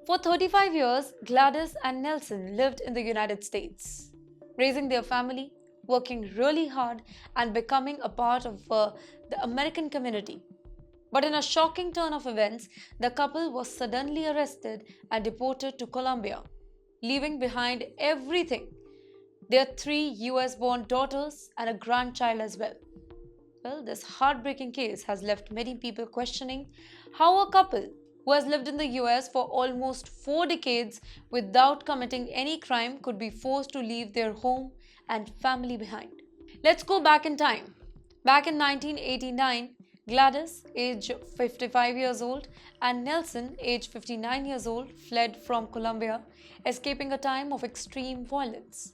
For 35 years, Gladys and Nelson lived in the United States, raising their family, working really hard, and becoming a part of the American community. But in a shocking turn of events, the couple was suddenly arrested and deported to Colombia, leaving behind everything, their three US born daughters and a grandchild as well. Well, this heartbreaking case has left many people questioning how a couple who has lived in the US for almost 4 decades without committing any crime could be forced to leave their home and family behind. Let's go back in time. Back in 1989, Gladys, age 55 years old, and Nelson, age 59 years old, fled from Colombia, escaping a time of extreme violence.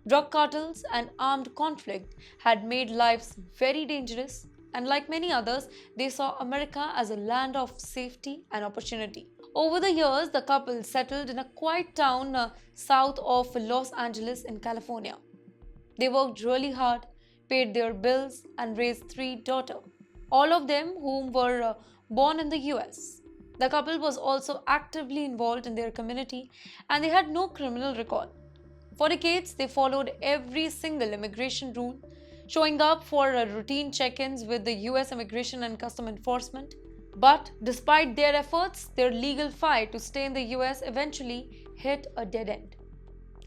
Drug cartels and armed conflict had made lives very dangerous, and like many others, they saw America as a land of safety and opportunity. Over the years, the couple settled in a quiet town south of Los Angeles in California. They worked really hard, paid their bills, and raised three daughters, all of them whom were born in the US. The couple was also actively involved in their community and they had no criminal record. For decades, they followed every single immigration rule, showing up for routine check ins with the US Immigration and Custom Enforcement. But despite their efforts, their legal fight to stay in the US eventually hit a dead end.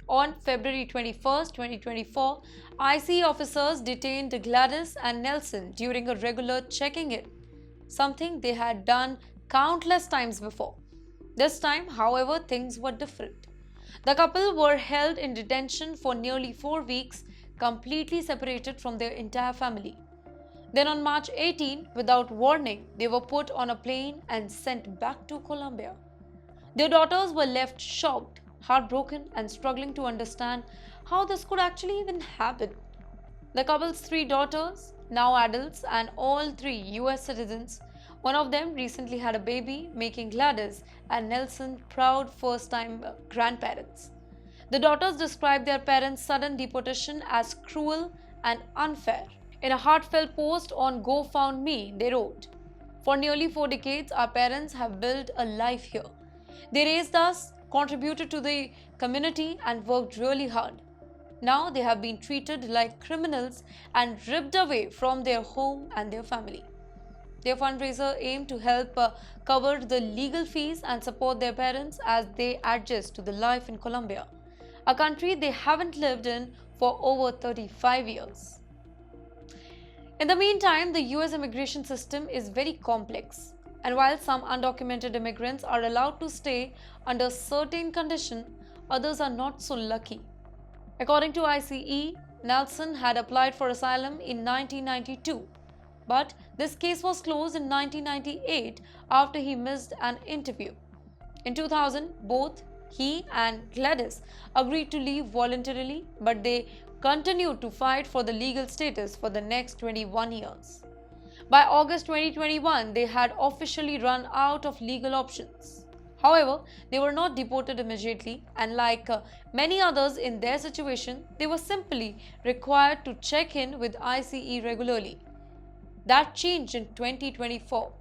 On February 21, 2024, ICE officers detained Gladys and Nelson during a regular checking in, something they had done countless times before. This time, however, things were different. The couple were held in detention for nearly 4 weeks, completely separated from their entire family. Then on March 18, without warning, they were put on a plane and sent back to Colombia. Their daughters were left shocked, heartbroken, and struggling to understand how this could actually even happen. The couple's three daughters, now adults and all three US citizens, one of them recently had a baby, making Gladys and Nelson proud first-time grandparents. The daughters described their parents' sudden deportation as cruel and unfair. In a heartfelt post on GoFundMe, they wrote, "For nearly 4 decades, our parents have built a life here. They raised us, contributed to the community, and worked really hard. Now they have been treated like criminals and ripped away from their home and their family." Their fundraiser aimed to help cover the legal fees and support their parents as they adjust to the life in Colombia, a country they haven't lived in for over 35 years. In the meantime, the US immigration system is very complex, and while some undocumented immigrants are allowed to stay under certain conditions, others are not so lucky. According to ICE, Nelson had applied for asylum in 1992. But this case was closed in 1998 after he missed an interview. In 2000, both he and Gladys agreed to leave voluntarily, but they continued to fight for the legal status for the next 21 years. By August 2021, they had officially run out of legal options. However, they were not deported immediately, and like many others in their situation, they were simply required to check in with ICE regularly. That changed in 2024,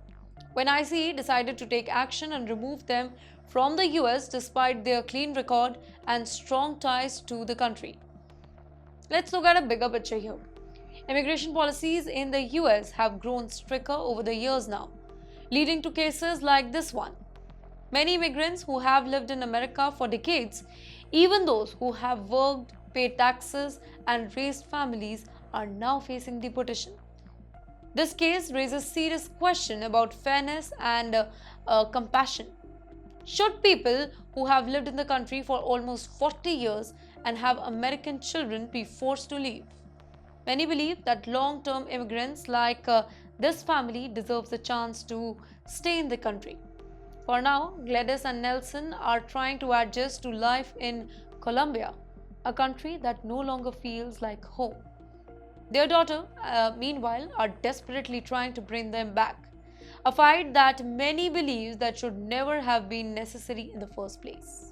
when ICE decided to take action and remove them from the US despite their clean record and strong ties to the country. Let's look at a bigger picture here. Immigration policies in the US have grown stricter over the years now, leading to cases like this one. Many immigrants who have lived in America for decades, even those who have worked, paid taxes, and raised families, are now facing deportation. This case raises serious questions about fairness and compassion. Should people who have lived in the country for almost 40 years and have American children be forced to leave? Many believe that long-term immigrants like this family deserve the chance to stay in the country. For now, Gladys and Nelson are trying to adjust to life in Colombia, a country that no longer feels like home. Their daughter, meanwhile, are desperately trying to bring them back, a fight that many believe that should never have been necessary in the first place.